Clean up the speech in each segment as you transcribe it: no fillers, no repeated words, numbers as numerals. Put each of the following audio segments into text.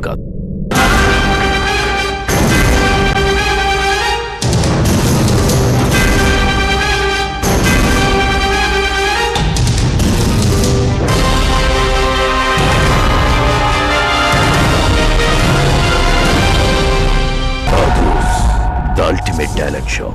కాదు. The ultimate talent show.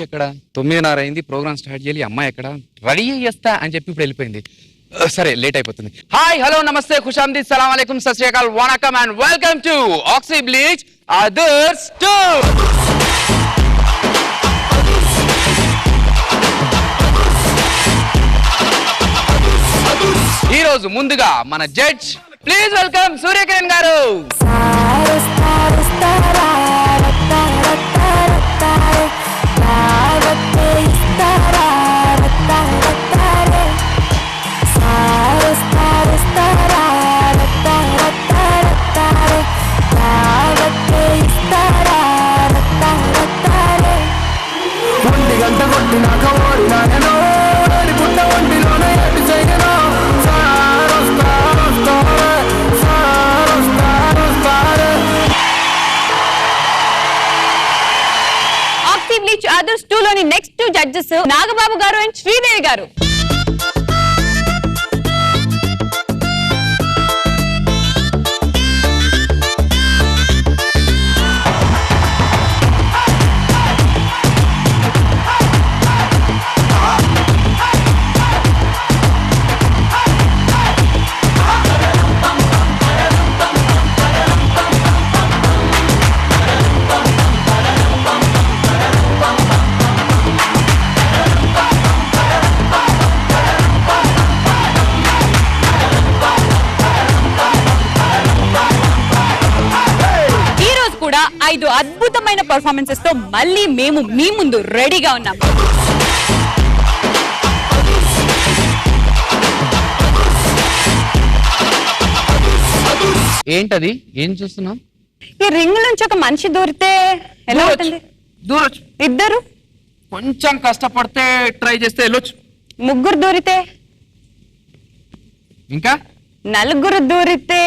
ఎక్కడ 9:30 అయింది, ప్రోగ్రామ్ స్టార్ట్ చేయాలి. అమ్మాయి ఎక్కడ రెడీ చేస్తా అని చెప్పి ఇప్పుడు వెళ్ళిపోయింది. సరే లేట్ అయిపోతుంది. హాయ్ హలో నమస్తే ఖుషామ్దీ సలాం అలైకుం సత్ శ్రీ అకాల్ వనకం and welcome to oxy bleach Adhurs two. ఈ రోజు ముందుగా మన judge please welcome Suryakiran garu. Adhurs two లోని next judges Nagababu garu and Sridevi గారు. ఐదు అద్భుతమైన పర్ఫార్మెన్సెస్ తో మళ్ళీ మేము మీ ముందు రెడీగా ఉన్నాం. ఏంటది? ఏం చూస్తున్నాం? ఈ రింగ్ నుంచి ఒక మనిషి దూరితే ఎలా అవుతుంది? దూరొచ్చు. ఇద్దరు కొంచెం కష్టపడితే ట్రై చేస్తే వెళ్ళొచ్చు. ముగ్గురు దూరితే, ఇంకా నలుగురు దూరితే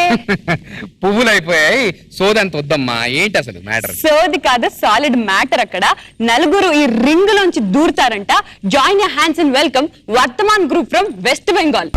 పువ్వులు అయిపోయాయి. సోదంత వద్దమ్మా. ఏంటి అసలు మ్యాటర్? సోది కాదు, సాలిడ్ మ్యాటర్. అక్కడ నలుగురు ఈ రింగ్ లోంచి దూరుతారంట. Join your hands and welcome Vardhaman group from West Bengal.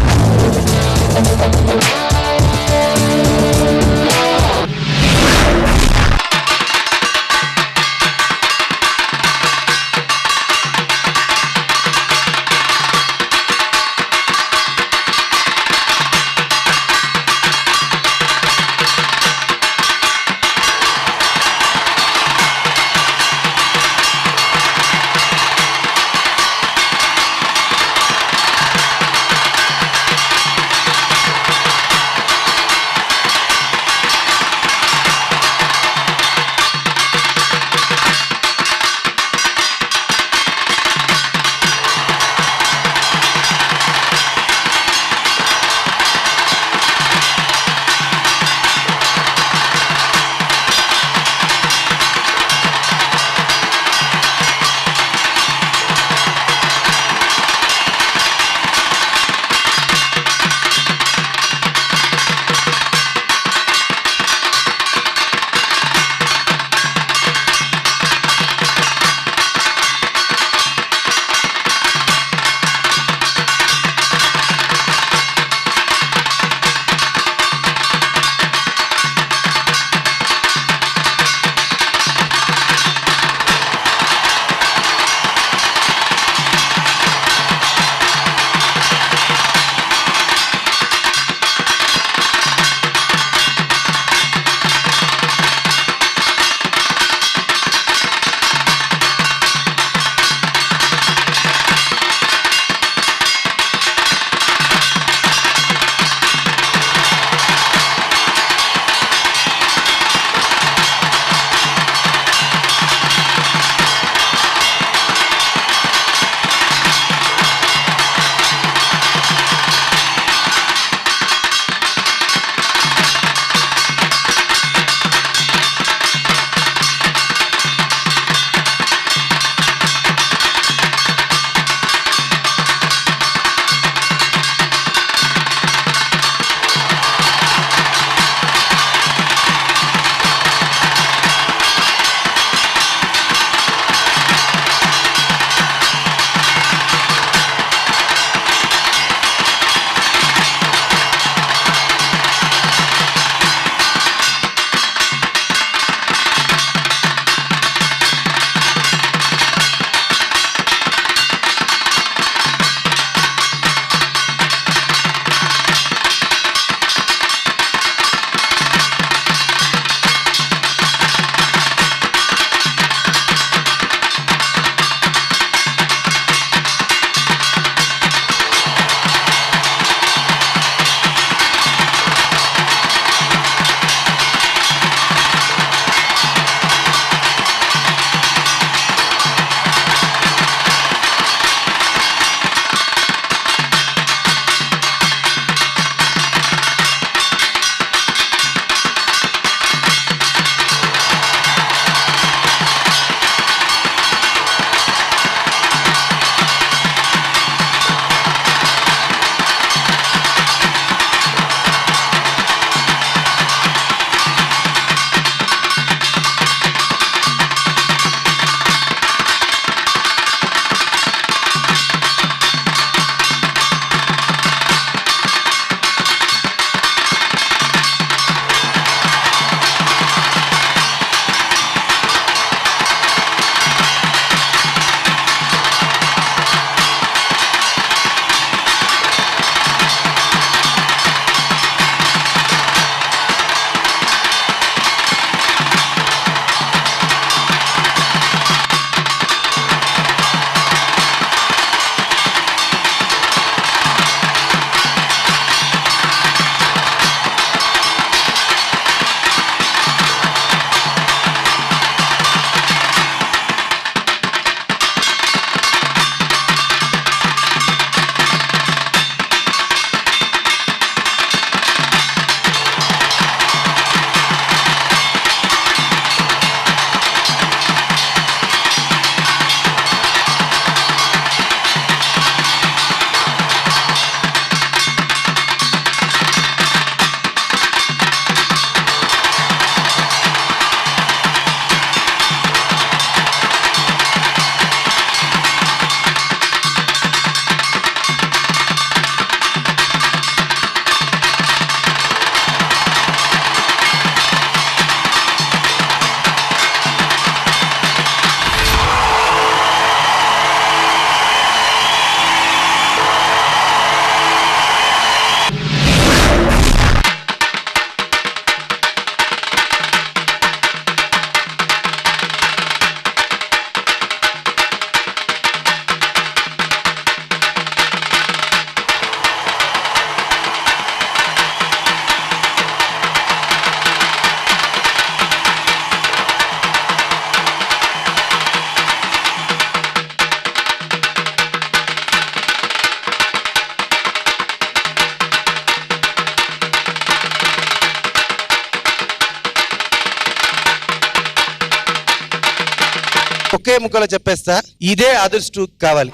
ఒకే ముక్కలో చెప్పేస్తా, ఇదే అదర్స్ 2 కావాలి.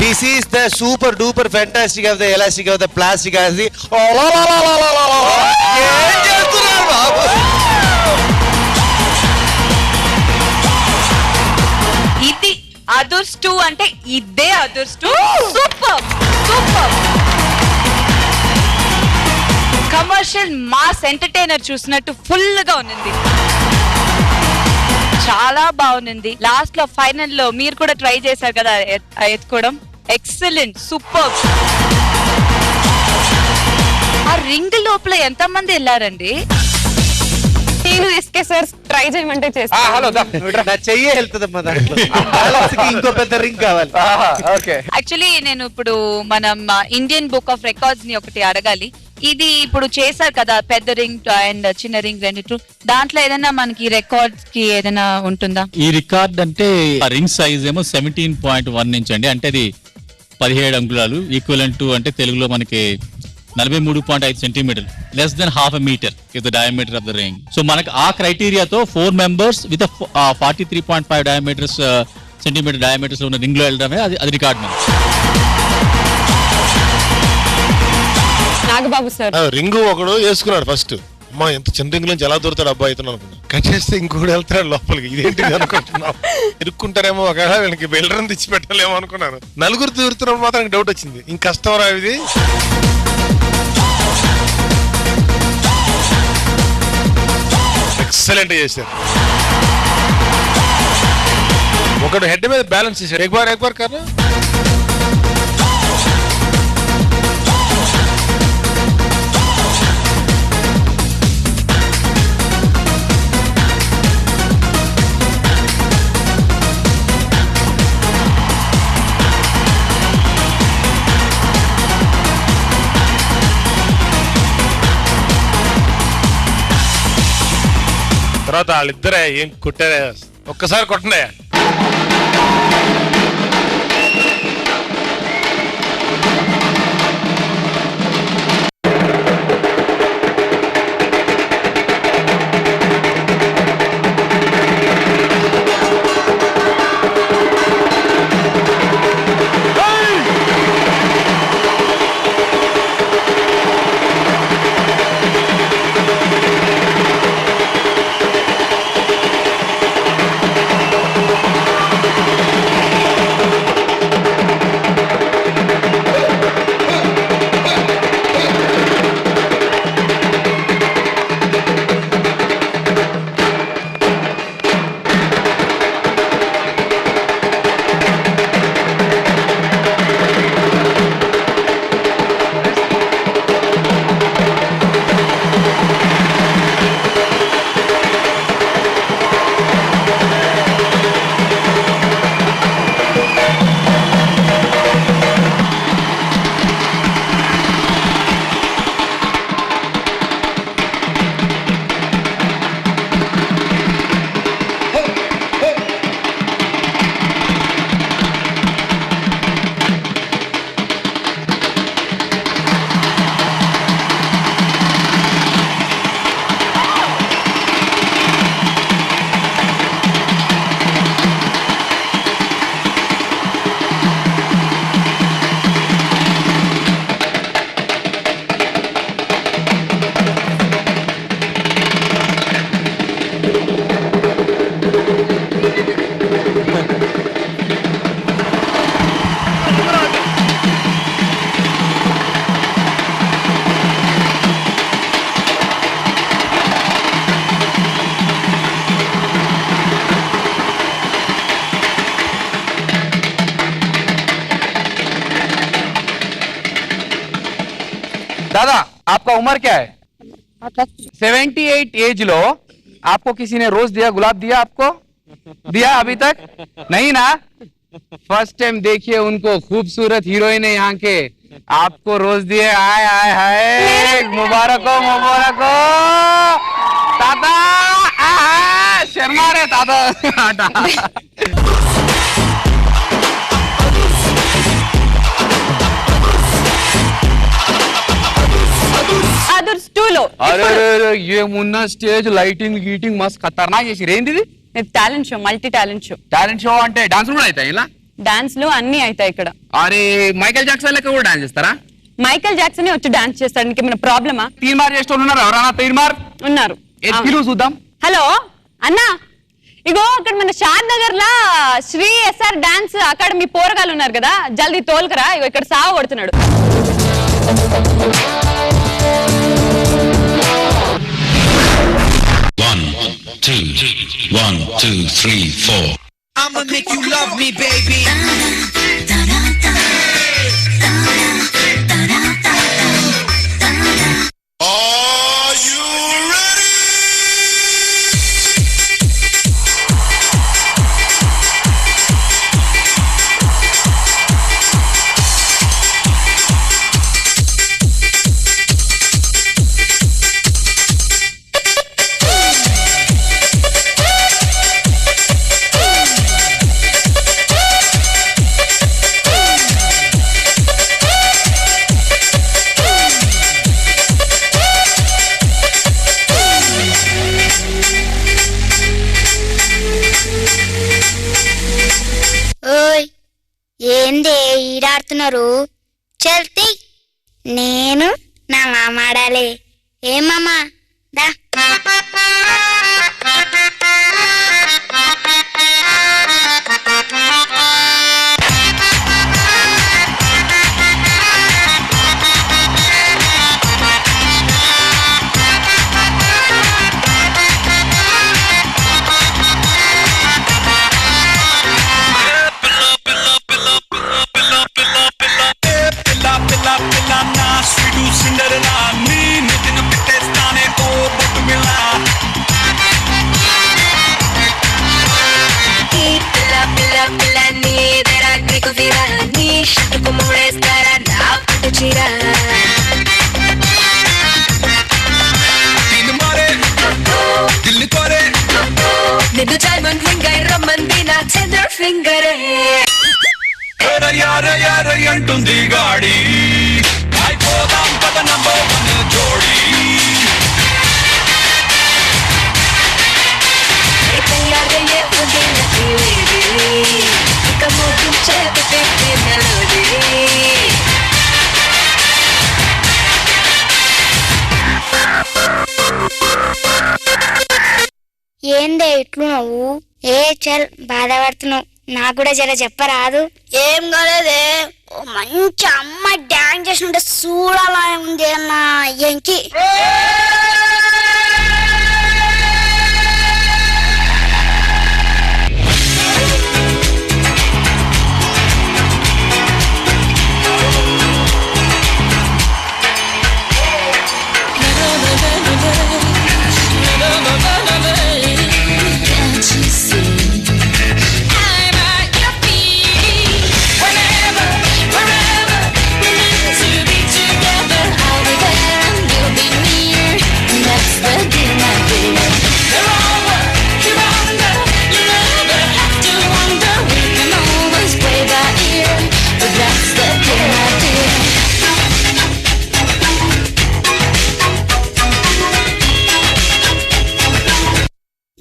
This is the super duper fantastic of the elastic of the plastic of the. ఏం చేస్తున్నారు బాబు? ఇది అదర్స్ 2 అంటే ఇదే Adhurs 2. Super super. Commercial mass entertainer చూసినట్టు ఫుల్ గా ఉంది. చాలా బాగుంది. లాస్ట్ లో ఫైనల్ లో మీరు కూడా ట్రై చేశారు కదా ఎత్తుకోవడం. Excellent, super. ఆ రింగ్ లోపల ఎంత మంది వెళ్ళారండి? నేను ఎస్కే సార్ ట్రై చేయమంటే చేస్తాను. హలో నా చెయ్యే వెళ్తుందమ్మా దాంట్లో. ఇంకో పెద్ద రింగ్ కావాలి. ఓకే. యాక్చువల్లీ నేను ఇప్పుడు మనం ఇండియన్ బుక్ ఆఫ్ రికార్డ్స్ ని ఒకటి అడగాలి. ఇది ఇప్పుడు చేశారు కదా పెద్ద రింగ్ అండ్ చిన్న రింగ్ రెండు, దాంట్లో ఏదైనా మనకి రికార్డ్స్ కి ఏదైనా ఉంటుందా? ఈ రికార్డ్ అంటే రింగ్ సైజ్ ఏమో 17.1 ఇంచ్ అండి. అంటే అది 17 అంగుళాలు. ఈక్వలెంట్ టు అంటే తెలుగులో మనకి 43.5 centimetre, less then half a metre is the diameter of the ring. So మనకి ఆ క్రైటీరియాతో 4 members with 43.5 diameters centimetre diameters ఉన్న రింగ్ లో వెళ్ళడమే అది రికార్డ్. నాగబాబు సార్ రింగు ఒకడు వేసుకున్నాడు ఫస్ట్. అమ్మా ఎంత చిన్న రింగు నుంచి ఎలా దూరుతాడు అబ్బాయి అయితే అనుకున్నా. కట్ చేస్తే ఇంకోటి వెళ్తాడు లోపలికి. ఇదేంటి అనుకుంటున్నాం, ఇరుక్కుంటారేమో, ఒకవేళ వీళ్ళకి బెల్డర్ని తెచ్చి పెట్టాలేమో అనుకున్నాను. నలుగురు దూరుతున్నప్పుడు మాత్రం డౌట్ వచ్చింది, ఇంక కష్టం రా ఇది. ఎక్సలెంట్ చేశారు. ఒకడు హెడ్ మీద బ్యాలెన్స్ చేశాడు. ఎక్బార్ కాదు. తర్వాత వాళ్ళిద్దరే ఏం కొట్టారే, ఒక్కసారి కొట్టండి. दादा आपका उम्र क्या है? 78 एज लो। आपको किसी ने रोज दिया, गुलाब दिया आपको? दिया अभी तक नहीं ना? फर्स्ट टाइम देखिए उनको, खूबसूरत हीरोइन है यहाँ के, आपको रोज दिए। आए आए हाय, मुबारक हो मुबारक हो दादा। शर्मा रे दादा। అదర్స్ 2 లో అరే ఏమున్న స్టేజ్ లైటింగ్ గీటింగ్ మస్త్ ఖతర్నాక్ చేసి ఏంటిది talent show, multi talent show. Talent show అంటే డాన్స్ కూడా అవుతాయి ఇలా? డాన్స్ లు అన్ని అవుతాయి ఇక్కడ. అరే మైకేల్ జాక్సన్ లెక్క కూడా డాన్స్ చేస్తారా? మైకేల్ జాక్సన్ వచ్చి డాన్స్ చేస్తాడు, నీకేమైనా ప్రాబ్లమా? తీర్మార్ చేసేటోళ్ళు ఉన్నారు ఎవరన్నా? తీర్మార్ ఉన్నారు. చూద్దాం. హలో అన్నా, ఇగో అక్కడ మన షాద్ నగర్ లా శ్రీ ఎస్ఆర్ డాన్స్ అకాడమీ పోరగాళ్ళు ఉన్నారు కదా, జల్దీ తోలుకరా, ఇగో ఇక్కడ సావ కొడుతున్నాడు. I'ma make you love me, baby. Are you ready? ఓయ్ ఏందే ఈడాడుతున్నారు? చల్తి నేను నా మామ ఆడాలి. ఏం మామ దా. అంటుంది గాడి అయిపోదాం పద నంబర్ 1 జోడి ఏందే ఇట్లు నువ్వు? ఏ చల్ బాధపడుతున్నావు, నాకు కూడా జర చెప్పరాదు. ఏం కాలేదే, ఓ మంచి అమ్మాయి డాన్స్ చేస్తుంటే చూడాలా ఉంది అన్న ఎంకి.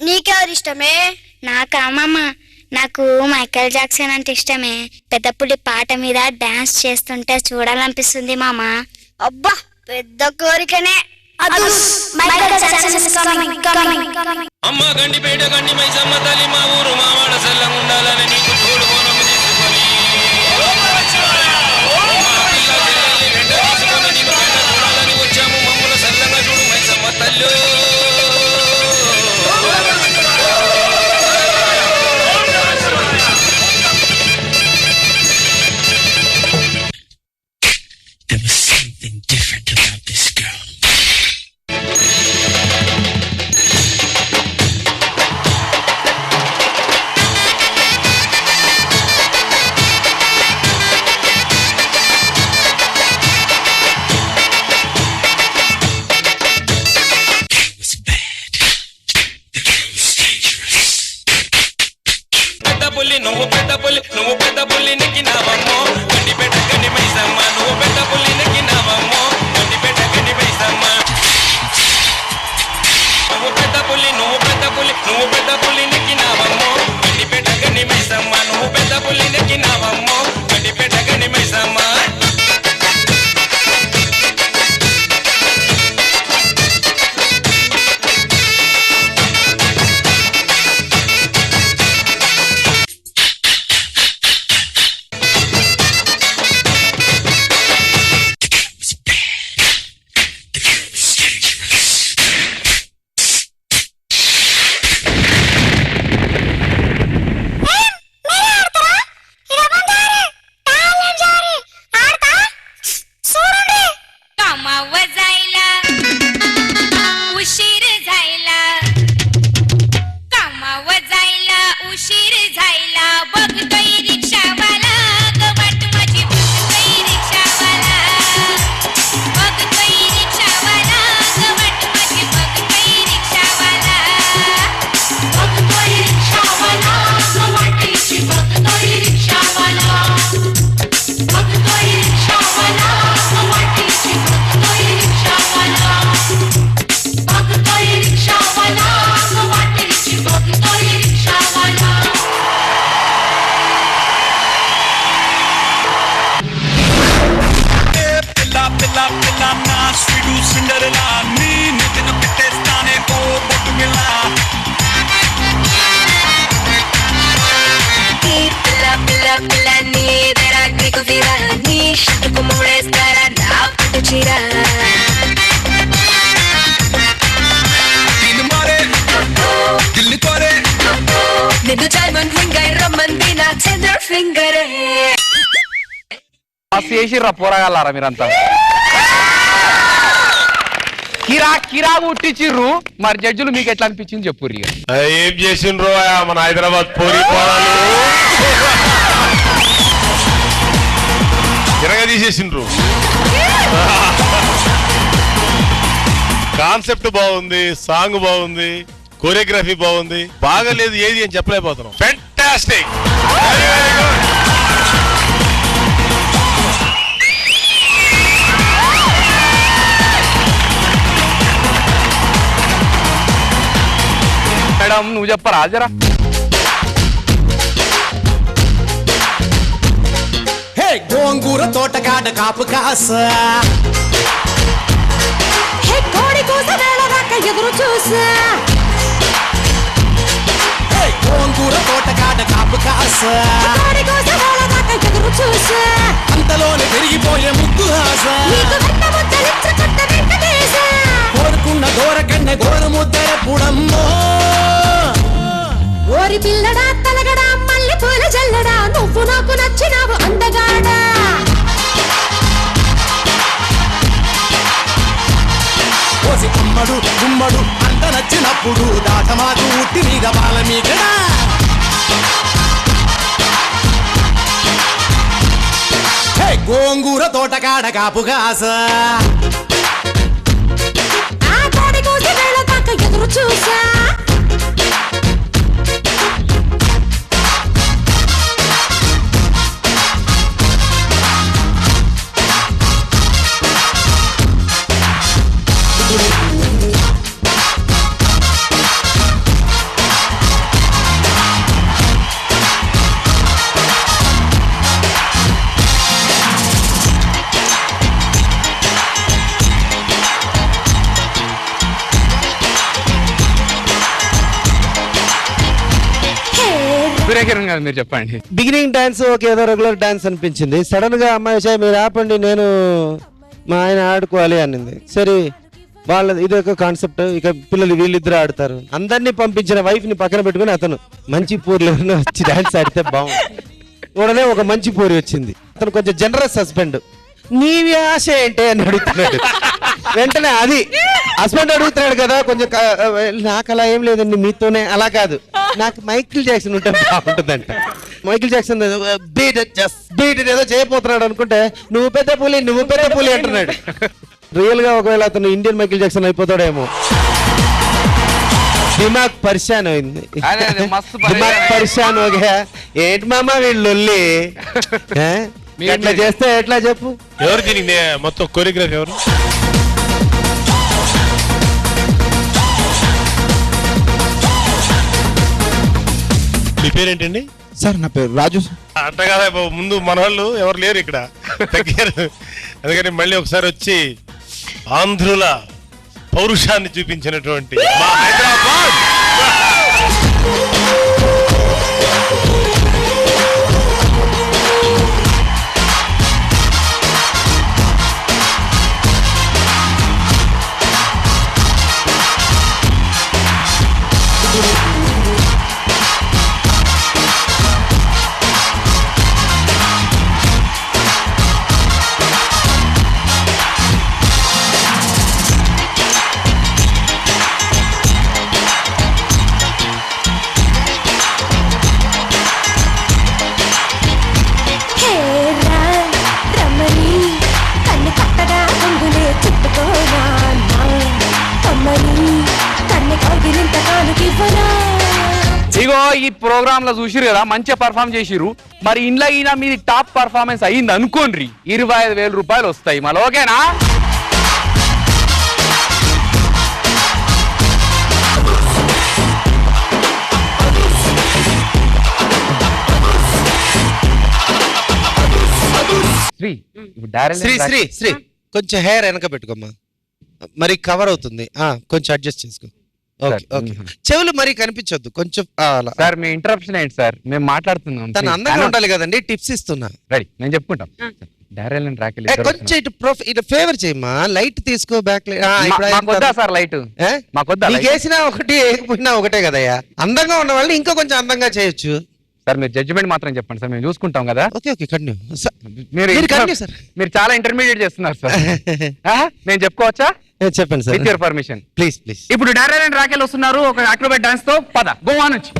నీకెవరు ఇష్టమే? నాకు అమ్మమ్మ, నాకు మైకేల్ జాక్సన్ అంటే ఇష్టమే. పెద్ద పులి పాట మీద డాన్స్ చేస్తుంటే చూడాలనిపిస్తుంది మామ. అబ్బా పెద్ద కోరికనే. అమ్మ గండి పేట గండి మైసమ్మ తల్లి మా ఊరు మావాడ సెల్లం ఉండాలని నీకు తోడు బోనం తీసుకొని వచ్చాము. మమ్మల్ని సెల్లంగా చూడు మైసమ్మ తల్లి. పులి నువ్వు పెద్ద పులి నువ్వు పెద్ద పులి నెక్కినావమ్మో గండిపేట గని మైసమ్మ నువ్వు పెద్ద పులి నెక్కినావమ్మో గండిపేట గని మైసమ్మ చేసిర్రా పోరాగాలారా మీరంతా కిరా ఉట్టించిర్రు మరి జడ్జిలు మీకు ఎట్లా అనిపించింది చెప్పుర్రు ఇక ఏం చేసిండ్రు మన హైదరాబాద్ పోరి పోరాలు తిరగదీసేసిండ్రు కాన్సెప్ట్ బాగుంది సాంగ్ బాగుంది కోరియోగ్రఫీ బాగుంది బాగలేదు ఏది అని చెప్పలేకపోతున్నాం ఫెంటాస్టిక్ మేడం నువ్వు చెప్పరా జరా హే గోంగూర తోటకాడ కాపు కాస హే కోడి కూస వేళదాకా ఎదురు చూసా హే గోంగూర తోటకాడ కాపు కాస కోడి కూస వేళదాకా ఎదురు చూసా అంతలోనే పెరిగిపోయే ముద్దు హాస నీకు వెంట ముద్దలిచ్చ కొట్ట వెంకటేశ కోరుకున్న గోరకన్న గోర ముద్దర పుడమ్మో ఓరి పిల్లడా తలగడా మల్లె పూల జల్లడా నువ్వు నాకు నచ్చినావు అందగాడా ఓసి అమ్మడు గుమ్మడు అంత నచ్చినప్పుడు దాటమాకు ఉట్టి మీద బాల మీగడా హే గోంగూర తోటకాడ కాపుగాస ఆ కోడి కోసి వేళ దాకా ఎదురు చూసా సూర్యకిరణ్ గారు మీరు చెప్పండి బిగినింగ్ డాన్స్ ఓకే ఏదో రెగ్యులర్ డాన్స్ అనిపించింది సడన్ గా అమ్మాయి వచ్చాయి మీరు ఆపండి నేను మా ఆయన ఆడుకోవాలి అనింది సరే వాళ్ళ ఇదొక కాన్సెప్ట్ ఇక పిల్లలు వీళ్ళిద్దరు ఆడతారు అందరినీ పంపించిన వైఫ్ ని పక్కన పెట్టుకుని అతను మంచి పూర్లు వచ్చి డాన్స్ ఆడితే బాగుంది ఉడనే ఒక మంచి పూరి వచ్చింది అతను కొంచెం జనరస్ హస్బెండ్ నీవి ఆశ ఏంటి అని అడుగుతున్నాడు వెంటనే అది హస్బెండ్ అడుగుతున్నాడు కదా కొంచెం నాకు అలా ఏం లేదండి మీతోనే అలా కాదు నాకు మైకిల్ జాక్సన్ ఉంటే బాగుంటుందంట మైకిల్ జాక్సన్ బీట్ ఏదో చేయబోతున్నాడు అనుకుంటే నువ్వు పెద్ద పులి అంటున్నాడు రియల్ గా ఒకవేళ అతను ఇండియన్ మైకిల్ జాక్సన్ అయిపోతాడేమో దిమాగ్ పరిశాన్ అయింది దిమాగ్ పరిశాన్ ఏంటి మామ వీళ్ళు ఎట్లా చేస్తే ఎట్లా చెప్పు ఎవరు దీనికి మొత్తం కొరియోగ్రఫీ ఎవరు మీ పేరేంటండి? సార్ నా పేరు రాజు. అంట కదా బాబు, ముందు మన వాళ్ళు ఎవరు లేరు ఇక్కడ తగ్గారు. అందుకని మళ్ళీ ఒకసారి వచ్చి ఆంధ్రుల పౌరుషాన్ని చూపించినటువంటి మా హైదరాబాద్. ఇగో ఈ ప్రోగ్రామ్ లో చూసిరు కదా, మంచిగా పర్ఫామ్ చేసిరు. మరి ఇంట్లో ఈయన మీది టాప్ పర్ఫార్మెన్స్ అయ్యింది అనుకోండి, 25,000 రూపాయలు వస్తాయి. మళ్ళీ ఓకేనా? శ్రీ శ్రీ శ్రీ కొంచెం హెయిర్ వెనక పెట్టుకోమ్మా, మరి కవర్ అవుతుంది. కొంచెం అడ్జస్ట్ చేసుకో. Okay okay. చెవులు మరి కనిపించొద్దు కొంచెం. సార్ మీ ఇంటరప్షన్ ఏంటి సార్? మేము మాట్లాడుతున్నాం. తను అందంగా ఉండాలి కదండి, టిప్స్ ఇస్తున్నా. రెడీ, నేను చెప్పుకుంటాం. డారెల్ అండ్ రాకెల్ కొంచెం ఇటు ఫేవర్ చేయమ్మా, లైట్ తీసుకో. బ్యాక్ మాకొద్దా సార్ లైట్? మాకొద్దా? వేసినా ఒకటి వేయకపోయినా ఒకటే కదయ్యా. అందంగా ఉన్న వాళ్ళని ఇంకా కొంచెం అందంగా చేయొచ్చు. సార్ మీరు జడ్జిమెంట్ మాత్రం చెప్పండి సార్, మేము చూసుకుంటాం కదా. Okay okay continue. మీరు చాలా ఇంటర్మీడియట్ చేస్తున్నారు సార్. నేను చెప్పుకోవచ్చా? చెప్పండి sir, with your permission please please. ఇప్పుడు డారెల్ అండ్ రాకెల్ వస్తున్నారు ఒక అక్రోబాట్ డాన్స్ తో. పద, గోవా నుంచి.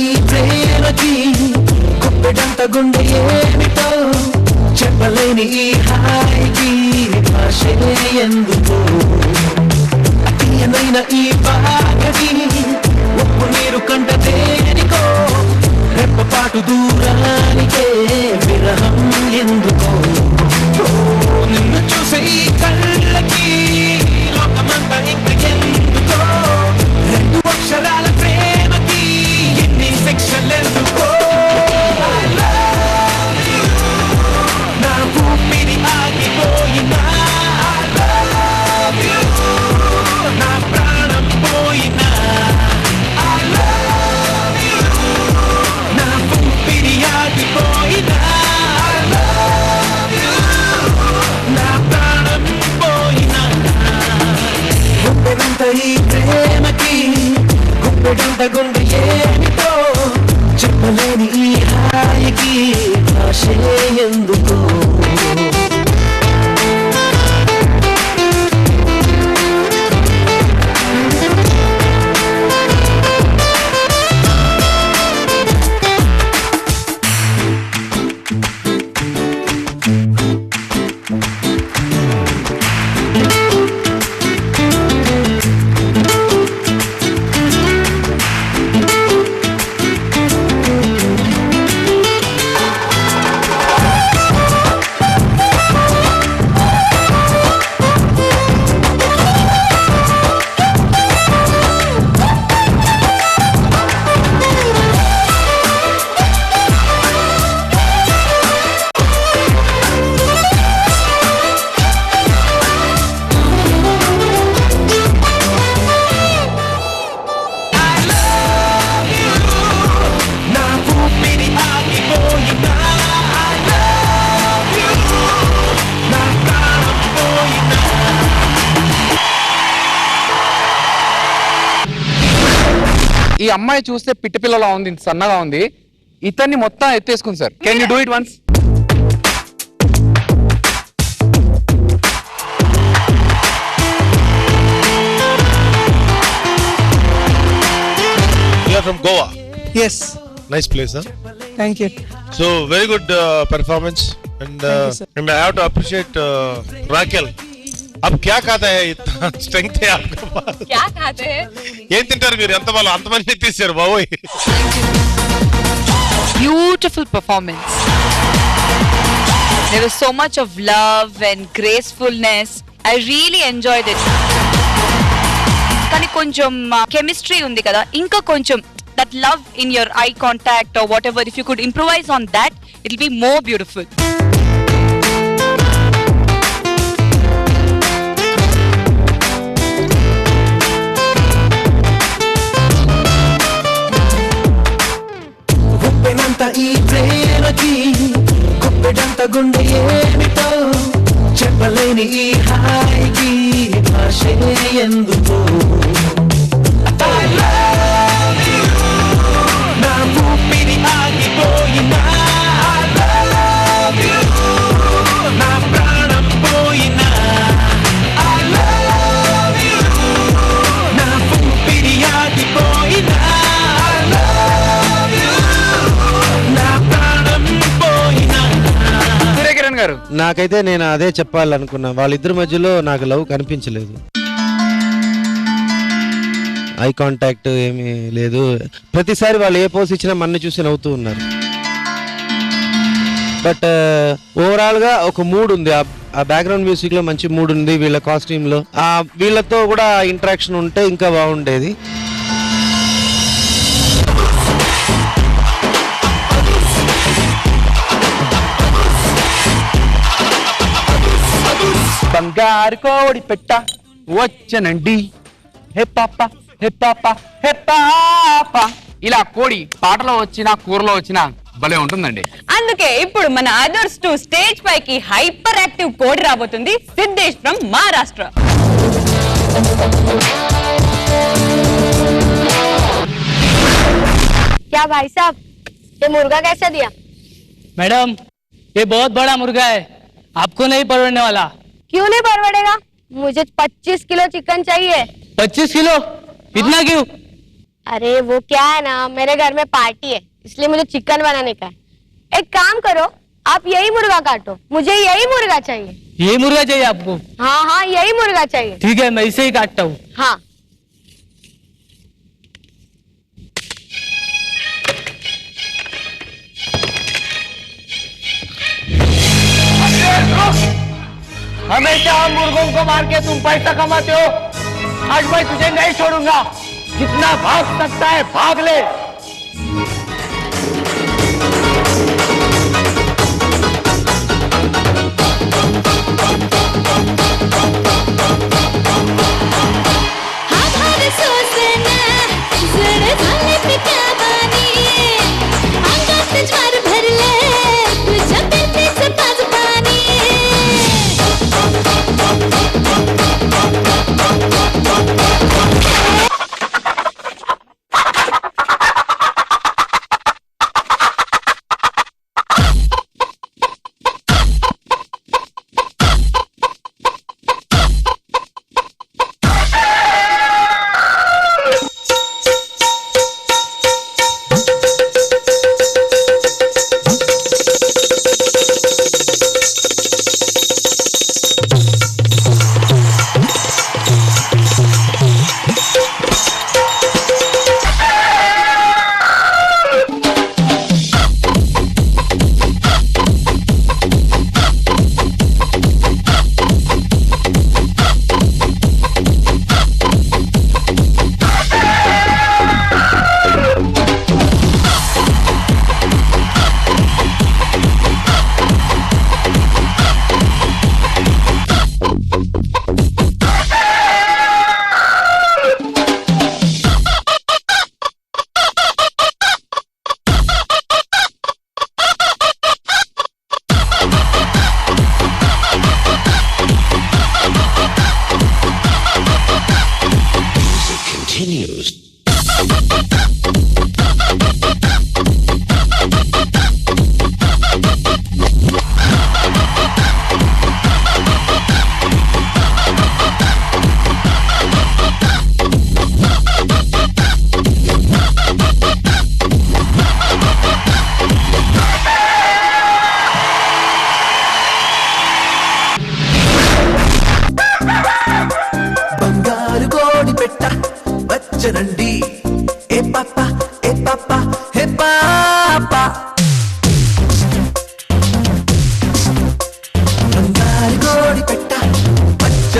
ఈ ప్రేమకి గుప్పెడంత గుండె ఏమిటో చెప్పలేని ఈ హాయికి భాషే ఎందుకో అతీయమైన ఈ బాగకి ఉప్పు నీరు కంట దేనికో రెప్పపాటు దూరానికే విరహం ఎందుకో నిన్ను చూసే ఈ కళ్ళకి లోకమంతా ఇంక ఎందుకో రెండు అక్షరాల ప్రేమకి ఎన్ని సెక్షన్ ఎందుకో నా ఊపిరి ఆగిపోయినా నా ప్రాణం పోయినా నా ఊపిరి ఆగిపోయినా నా ప్రాణం పోయినా గుప్పెడంత ఈ ప్రేమకి గుప్పెడంత గుండె ఏమిటో చెప్పలేని ఈ హాయికి భాషే ఎందుకో ఈ అమ్మాయి చూస్తే పిట్టి పిల్లలా ఉంది, సన్నగా ఉంది. ఇతన్ని మొత్తం ఎత్తేసుకుంది sir. Can you do it once? Goa. Yes. Nice place, huh? Thank you. So very good performance, and Thank you, sir. and I have to appreciate Raquel. अब क्या खाता है इतना strength है आपके पास? क्या खाते हैं? ఏం తింటారు మీరు? ఎంత వాళ్ళు అంతమంది తీశారు బాబోయ్. Beautiful performance. There was so much of love and gracefulness. I really enjoyed it. కానీ కొంచెం కెమిస్ట్రీ ఉంది కదా, ఇంకా కొంచెం that love in your eye contact or whatever, if you could improvise on that, it'll be more beautiful. గుప్పెనంత ఈ ప్రేమకి గుప్పెడంత గుండె ఏమిటో చెప్పలేని ఈ హాయికి భాషే ఎందుకో I love you. నా ఊపిరి ఆగిపోయినా I love you. నా ప్రాణం పోయినా I love you. నా ఊపిరి ఆగిపోయినా I love you. నా ప్రాణం పోయినా. సూర్యకిరణ్ గారు, నాకైతే నేను అదే చెప్పాలనుకున్నా. వాళ్ళిద్దరి మధ్యలో నాకు లవ్ కనిపించలేదు. ఐ కాంటాక్ట్ ఏమీ లేదు. ప్రతిసారి వాళ్ళు ఏ పోజ్ ఇచ్చినా మన చూసి నవ్వుతూ ఉన్నారు. బట్ ఓవరాల్ గా ఒక మూడ్ ఉంది. ఆ బ్యాక్గ్రౌండ్ మ్యూజిక్ లో మంచి మూడ్ ఉంది. వీళ్ళ కాస్ట్యూమ్ లో వీళ్ళతో కూడా ఇంటరాక్షన్ ఉంటే ఇంకా బాగుండేది. బంగారు కోడి పెట్ట వచ్చనండి, హే పాప హే పాప హే పాప. ఇలా కోడి పాటలో వచ్చినా కూరలో వచ్చినా భలే ఉంటుందండి. అందుకే ఇప్పుడు మన అదర్స్ 2 స్టేజ్ పైకి హైపర్ యాక్టివ్ కోడి రాబోతుంది. సిద్ధేష్ ఫ్రమ్ మహారాష్ట్ర. क्या भाई साहब, ये मुर्गा कैसे दिया? मैडम, ये बहुत बड़ा मुर्गा है, आपको नहीं परवड़ने वाला. क्यों नहीं परवड़ेगा? मुझे 25 किलो चिकन चाहिए. 25 किलो? इतना क्यों? अरे वो क्या है ना, मेरे घर में पार्टी है, इसलिए मुझे चिकन बनाने का है. एक काम करो, आप यही मुर्गा काटो, मुझे यही मुर्गा चाहिए. ये मुर्गा चाहिए आपको? हाँ हाँ, यही मुर्गा चाहिए. ठीक है, मैं इसे ही काटता हूँ. हाँ. हमेशा हम मुर्गों को मार के तुम पैसा कमाते हो. आज मैं तुझे नहीं छोड़ूंगा. जितना भाग सकता है भाग ले.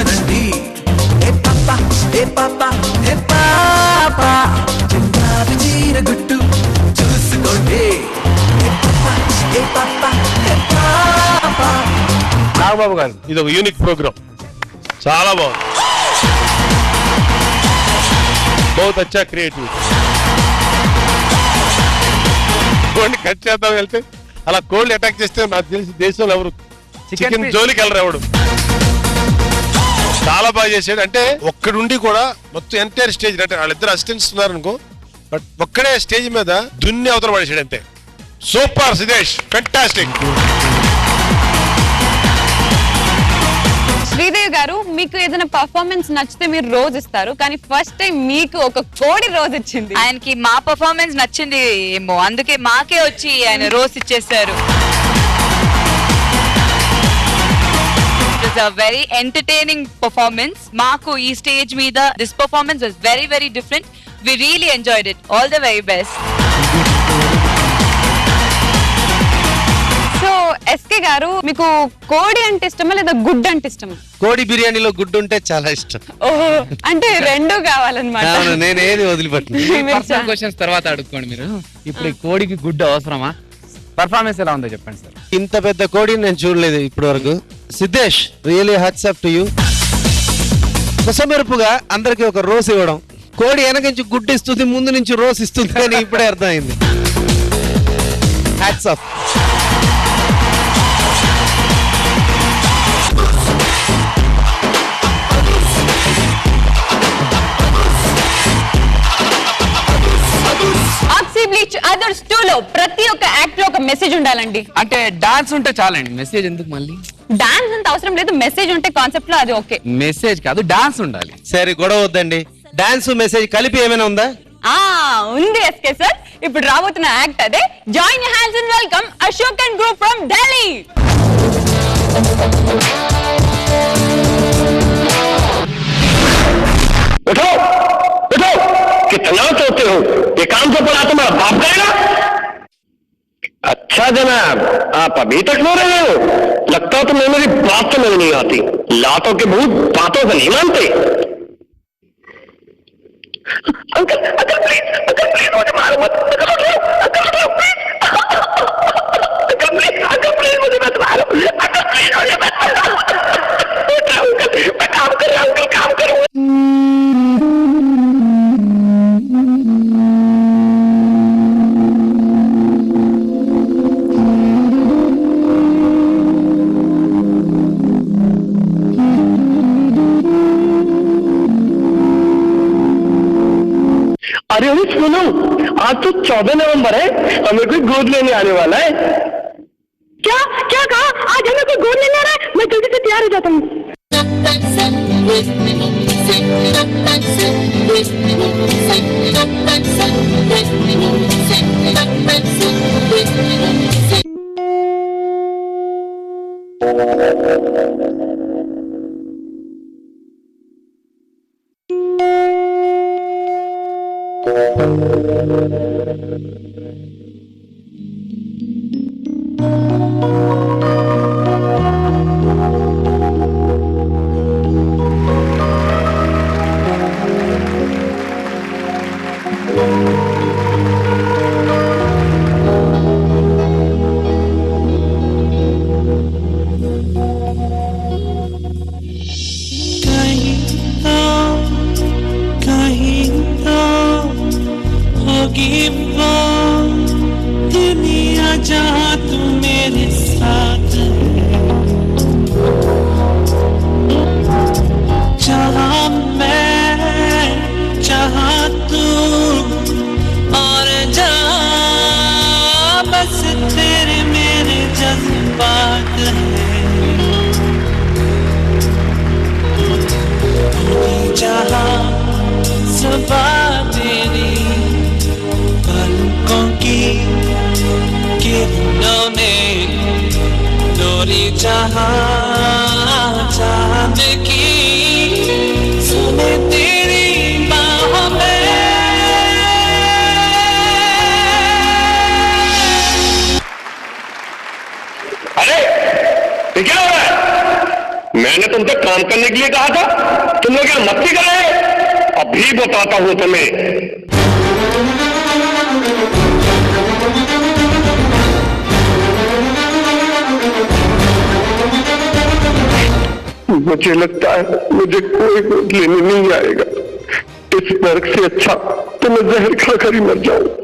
వినండి ఏ పాప ఏ పాప ఏ పాప చింగావి చీర గుట్టు చూసుకోండి ఏ పాప ఏ పాప ఏ పాప. నాగబాబు గారు ఇది ఒక యూనిక్ ప్రోగ్రామ్, చాలా బాగుంది. బహుత్ అచ్చా క్రియేటివ్. కోడిని కట్ చేద్దాం వెళ్తే అలా కోల్డ్ అటాక్ చేస్తే నాకు తెలిసి దేశంలో ఎవరు చికెన్ జోలికి వెళ్ళరు ఎవడు. చాలా బాగా చేసాడు. అంటే ఒక్కడుండి కూడా మొత్తం ఎంటైర్ స్టేజ్ అంటే వాళ్ళిద్దరు అసిస్టెంట్స్ ఉన్నారనుకో, బట్ ఒక్కడే స్టేజ్ మీద దున్ని అవతల పడేసాడు అంతే. Super సిదేష్, fantastic. శ్రీదేవి గారు, మీకు ఏదైనా పర్ఫార్మెన్స్ నచ్చితే మీరు రోజు ఇస్తారు, కానీ ఫస్ట్ టైం మీకు ఒక కోడి రోజు ఇచ్చింది. ఆయనకి మా పర్ఫార్మెన్స్ నచ్చింది ఏమో, అందుకే మాకే వచ్చి ఆయన రోజ్ ఇచ్చేసారు. a very entertaining performance. Maku ee stage meeda this performance was very very different. We really enjoyed it. All the very best. So SK గారు, మీకు కోడి అంటే ఇష్టమా లేదా గుడ్ అంటే ఇష్టమా? కోడి బిర్యానీలో గుడ్డు ఉంటే చాలా ఇష్టం. ఓహో, అంటే రెండు కావాలన్నమాట. నేను ఏది వదిలిపెట్టను. పర్సనల్ క్వశ్చన్స్ తర్వాత అడుక్కోండి మీరు. ఇప్పుడు ఈ కోడికి గుడ్డు అవసరమా? పర్ఫార్మెన్స్ ఎలా ఉందో చెప్పండి సార్. ఇంత పెద్ద కోడిని నేను చూడలేదు ఇప్పటి వరకు. Siddhesh, really hats off to you. కుసమెరుపుగా అందరికి ఒక రోస్ ఇవ్వడం. కోడి వెనక నుంచి గుడ్డు ఇస్తుంది, ముందు నుంచి రోస్ ఇస్తుంది అని ఇప్పుడే అర్థమైంది. Hats off. అదర్స్ 2 లో ప్రతి ఒక్క యాక్ట్ లో ఒక మెసేజ్ ఉండాలండి. అంటే డాన్స్ ఉంటే చాలండి, మెసేజ్ ఎందుకు మళ్ళీ? డాన్స్ అంత అవసరం లేదు, మెసేజ్ ఉంటే కాన్సెప్ట్ లో అది ఓకే. మెసేజ్ కాదు, డాన్స్ ఉండాలి. సరే, గొడవ వద్దండి. డాన్స్ మెసేజ్ కలిపి ఏమైనా ఉందా? ఉంది ఎస్కే సార్. ఇప్పుడు రాబోతున్న యాక్ట్ అదే. Join your hands and welcome Ashok and group from Delhi. उठो उठो, कितना सोते हो? ये काम तो पड़ा तुम्हारा बाप करेगा? अच्छा जनाब, आप अभी तक सो रहे हो? लगता है तुम्हें मेरी बात समझ नहीं आती. लातों के भूत बातों से नहीं मानते. अंकल अंकल प्लीज मुझे मारो मत. अंकल प्लीज मुझे मत मारो. अंकल प्लीज मुझे मत मारो. अंकल मैं काम कर रहा हूँ, अंकल काम करूँ. अरे अरे सुनो, आज तो 14 नवंबर है, हमें कोई गोद लेने आने वाला है. क्या क्या कहा? आज हमें कोई गोद लेने आ रहा है? मैं जल्दी से तैयार हो जाता हूँ. कहीं तो होगी वो मैंने तुमसे काम करने के लिए कहा था, तुम लोग यहाँ मस्ती कर रहे हो। अभी बताता हूं तुम्हें। मुझे लगता है मुझे कोई गोद लेने नहीं आएगा। इस नरक से अच्छा तो मैं जहर खाकर ही मर जाऊं।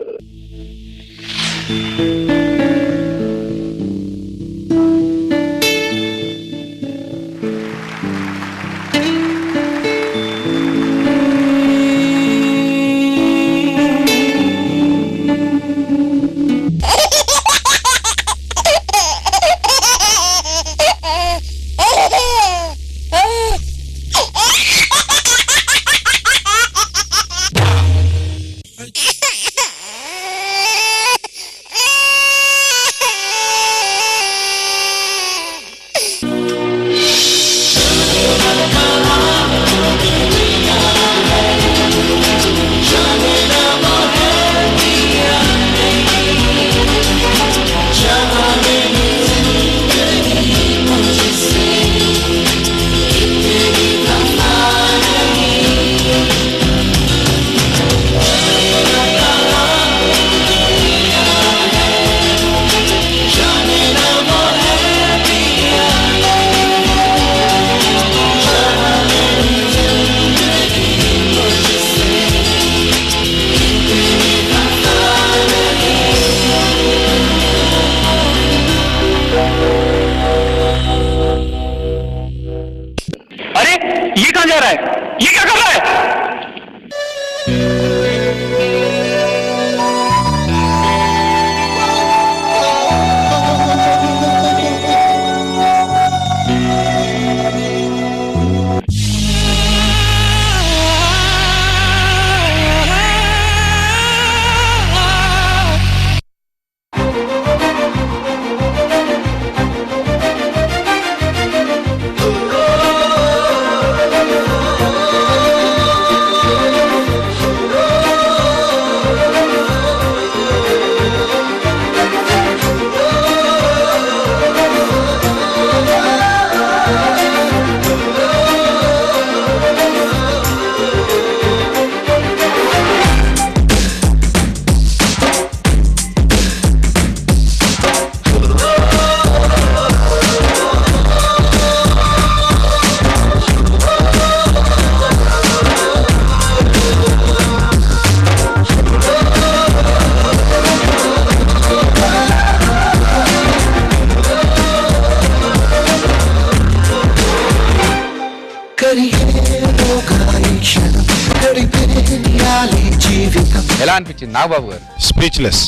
ఎలా అనిపించింది నాగబాబు గారు? స్పీచ్లెస్.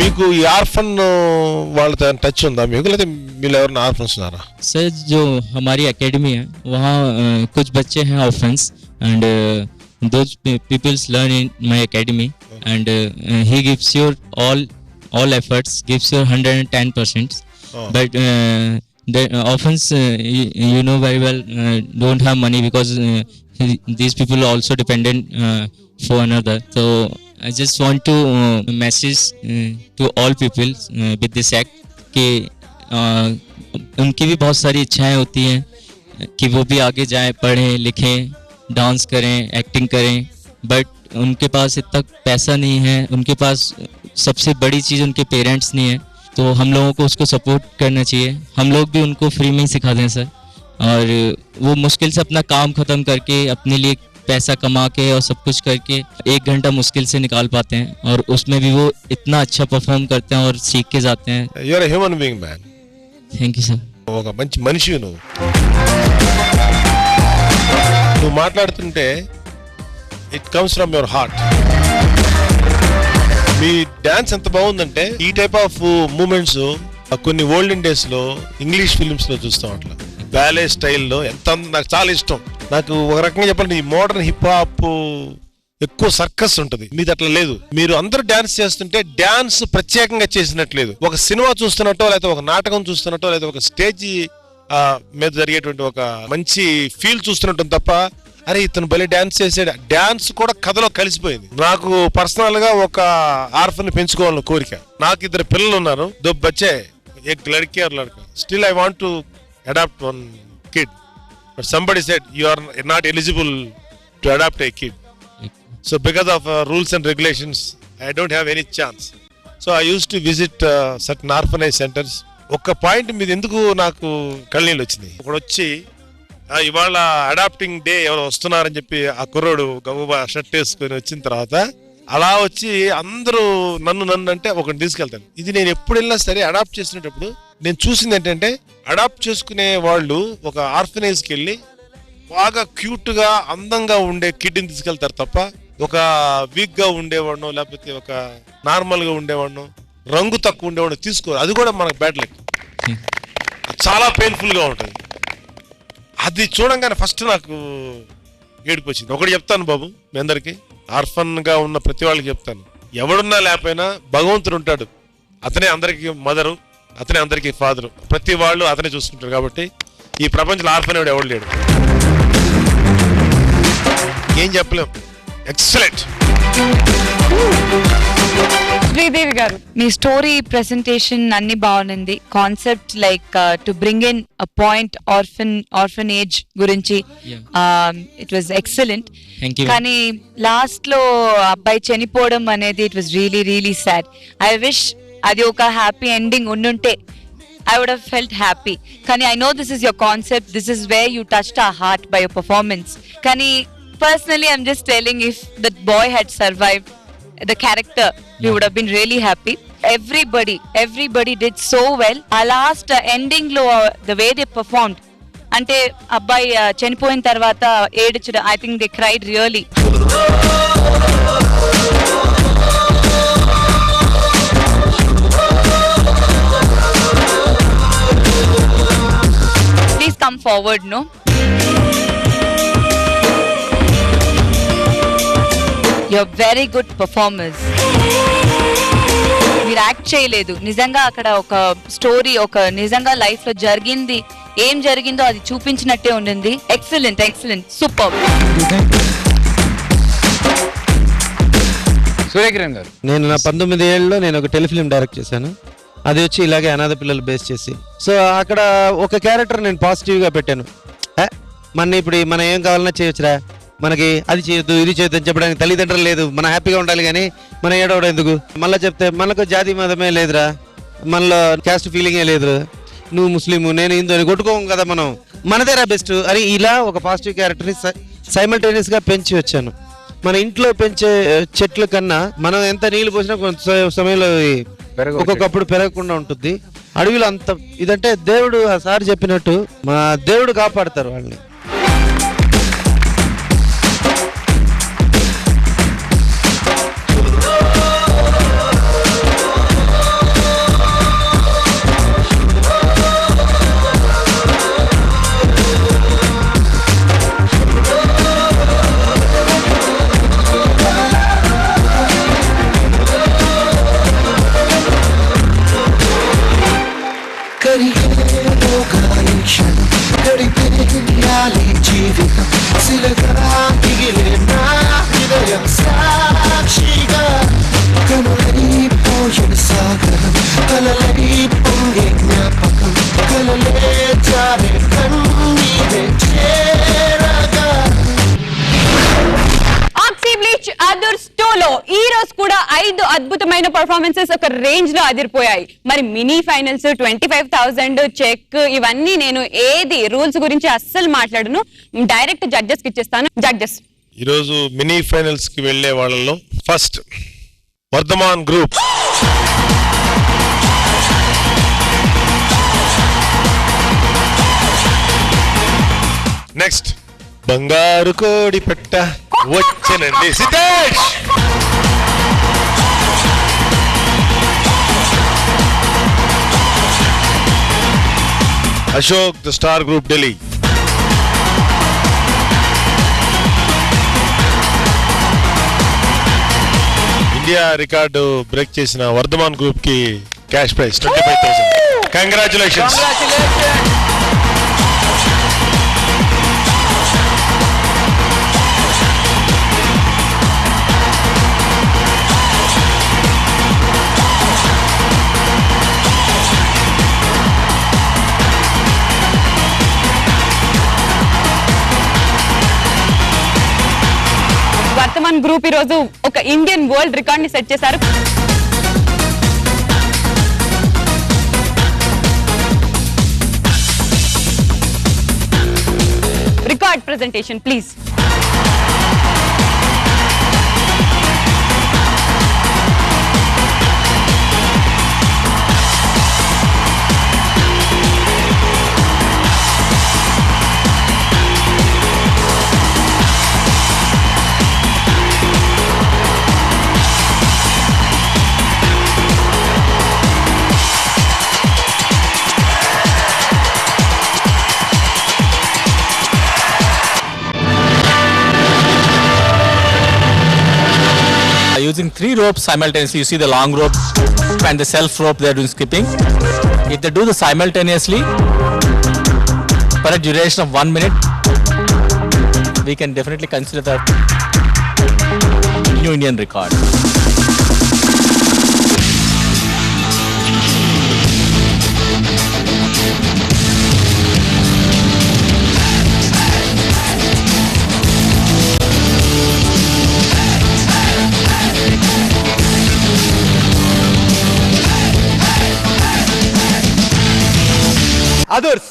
మీకు ఈ ఆర్ఫన్ వాళ్ళతో టచ్ ఉందా మీకు, లేదా మీరు ఎవరైనా ఆర్ఫన్స్ ఉన్నారా? सर जो हमारी एकेडमी है वहाँ कुछ बच्चे हैं orphans and those peoples learn in my academy and he gives your all efforts, gives your 110%. But the orphans you know very well don't have money because these people are also dependent for another. So I just want to message to all people with this act कि उनकी भी बहुत सारी इच्छाएं होती हैं कि वो भी आगे जाएं, पढ़ें लिखें, डांस करें, एक्टिंग करें, बट उनके पास इतना पैसा नहीं है, उनके पास सबसे बड़ी चीज़ उनके पेरेंट्स नहीं है. तो हम लोगों को उसको सपोर्ट करना चाहिए. हम लोग भी उनको फ्री में ही सिखा दें सर, और वो मुश्किल से अपना काम ख़त्म करके अपने लिए पैसा कमा के और सब कुछ करके 1 घंटा मुश्किल से निकाल पाते हैं, और उसमें भी वो इतना अच्छा परफॉर्म करते हैं और सीख के जाते हैं. You are a human being man. Thank you sir. ఒక మంచి మనిషి నువ్వు. నువ్వు మాట్లాడుతుంటే it comes from your heart. మీ డాన్స్ ఎంత బాగుందంటే ఈ టైప్ ఆఫ్ మూమెంట్స్ కొన్ని ఓల్డెన్ డేస్ లో ఇంగ్లీష్ ఫిల్మ్స్ లో చూస్తాం. అట్లా బ్యాలే స్టైల్లో ఎంత నాకు చాలా ఇష్టం. నాకు ఒక రకంగా చెప్పాలంటే ఈ మోడర్న్ హిప్ హాప్ ఎక్కువ సర్కస్ ఉంటుంది, మీది అట్లా లేదు. మీరు అందరూ డాన్స్ చేస్తుంటే డాన్స్ ప్రత్యేకంగా చేసినట్లేదు, ఒక సినిమా చూస్తున్నట్టో, లేకపోతే ఒక నాటకం చూస్తున్నట్టో, లేదా ఒక స్టేజ్ మీద జరిగేటువంటి ఒక మంచి ఫీల్ చూస్తున్నట్టు తప్ప అరే ఇతను భలే డాన్స్ చేసాడు, డాన్స్ కూడా కథలో కలిసిపోయింది. నాకు పర్సనల్ గా ఒక ఆర్ఫన్ పెంచుకోవాలని కోరిక. నాకు 2 పిల్లలు ఉన్నారు. దో బచ్చే एक लड़की और लड़का. Still I want to adopt one kid. But somebody said you are not eligible to adopt a kid. So because of rules and regulations, I don't have any chance. So I used to visit certain orphanage centers. ఒక point మీద ఎందుకు నాకు కళ్ళనీళ్ళు వచ్చింది. ఒకడు వచ్చి ఇవాళ adapting day ఎవరు వస్తున్నారని చెప్పి ఆ కుర్రోడు గబుబా షర్ట్ వేసుకొని వచ్చిన తర్వాత అలా వచ్చి అందరూ నన్ను అంటే ఒకటి తీసుకెళ్తాను. ఇది నేను ఎప్పుడు వెళ్ళినా సరే అడాప్ట్ చేసినప్పుడు నేను చూసింది ఏంటంటే అడాప్ట్ చేసుకునే వాళ్ళు ఒక ఆర్ఫనేజ్కి వెళ్ళి బాగా క్యూట్ గా అందంగా ఉండే కిడ్ని తీసుకెళ్తారు తప్ప ఒక వీక్ గా ఉండేవాడినో లేకపోతే ఒక నార్మల్ గా ఉండేవాడినో రంగు తక్కువ ఉండేవాడినో తీసుకోరు. అది కూడా మనకు బ్యాడ్ లక్, చాలా పెయిన్ఫుల్ గా ఉంటుంది. అది చూడంగానే ఫస్ట్ నాకు ఏడుపు వచ్చింది. ఒకటి చెప్తాను బాబు మీ అందరికి, ఆర్ఫన్ గా ఉన్న ప్రతి వాళ్ళకి చెప్తాను, ఎవడున్నా లేకపోయినా భగవంతుడు ఉంటాడు. అతనే అందరికి మదరు, అతనే అందరికి ఫాదరు. ప్రతి వాళ్ళు అతనే చూసుకుంటారు. కాబట్టి ఈ ప్రపంచంలో ఆర్ఫన్ ఎవడు లేడు. ఏం చెప్పలేం. ఎక్సలెంట్. శ్రీదేవి గారు, మీ స్టోరీ ప్రెజెంటేషన్ అన్ని బాగుంది. Concept like to bring in a point orphanage గురించి ఇట్ వాజ్ ఎక్సలెంట్. కానీ లాస్ట్ లో అబ్బాయి చనిపోవడం అనేది it was really really sad. I wish అది ఒక హ్యాపీ ఎండింగ్ ఉండుంటే I would have felt happy. Kani, I know this is your concept. This is where you touched our heart by your performance. Kani, personally, I'm just telling, if that boy had survived the character, we would have been really happy. Everybody did so well. Our last ending lo, the way they performed. Ante abbai chenipoyin tarvata edichida, I think they cried really. Please come forward, no? You're very good performers. మీరు act చేయలేదు, నిజంగా అక్కడ ఒక story, ఒక నిజంగా life లో జరిగింది, ఏం జరిగిందో అది చూపించినట్టే ఉండింది. Excellent, super. సూర్యకిరణ్ గారు, నేను నా 19 ఏళ్ళలో నేను ఒక టెలిఫిలిం డైరెక్ట్ చేశాను. అది వచ్చి ఇలాగే అనాథ పిల్లలు బేస్ చేసి. సో అక్కడ ఒక క్యారెక్టర్ నేను పాజిటివ్గా పెట్టాను. ఇప్పుడు మనం ఏం కావాలన్నా చేయొచ్చురా, మనకి అది చేయొద్దు ఇది చేయొద్దు అని చెప్పడానికి తల్లిదండ్రులు లేదు. మనం హ్యాపీగా ఉండాలి కానీ మనం ఏడవడం ఎందుకు? మళ్ళీ చెప్తే మనకు జాతి మతమే లేదురా, మనలో క్యాస్ట్ ఫీలింగే లేదురా, నువ్వు ముస్లిము నేను హిందూ అని కొట్టుకోం కదా, మనం మనదేరా బెస్ట్ అని ఇలా ఒక పాజిటివ్ క్యారెక్టర్ని సైమల్టేనియస్గా పెంచి వచ్చాను. మన ఇంట్లో పెంచే చెట్ల కన్నా మనం ఎంత నీళ్లు పోసినా కొంత సమయంలో ఒక్కొక్కప్పుడు పెరగకుండా ఉంటుంది. అడవిలో అంత ఇదంటే దేవుడు, ఆ సార్ చెప్పినట్టు మా దేవుడు కాపాడతారు వాళ్ళని. ఈ రోజు కూడా 5 అద్భుతమైన పర్ఫార్మెన్సెస్ ఒక రేంజ్ లో అదిరిపోయాయి. మరి మినీ ఫైనల్స్ 25,000 చెక్ ఇవన్నీ నేను ఏది రూల్స్ గురించి అస్సలు మాట్లాడను, డైరెక్ట్ జడ్జెస్ కి ఇచ్చేస్తాను. జడ్జెస్, ఈరోజు మినీ ఫైనల్స్ కి వెళ్లే వాళ్ళలో ఫస్ట్ వర్ధమాన్ గ్రూప్. నెక్స్ట్ బంగారు కోడి పెట్ట వచ్చనండి Siddhesh. Ashok the star group Delhi. India record break చేసిన వర్ధమాన్ గ్రూప్ కి cash prize 25,000. Congratulations. Suman group ఈ రోజు ఒక ఇండియన్ వరల్డ్ రికార్డ్ ని సెట్ చేశారు. Record presentation please. Using 3 ropes simultaneously, you see the long rope and the self rope they are doing skipping. If they do the simultaneously for a duration of 1 minute, we can definitely consider that new Indian record. Others.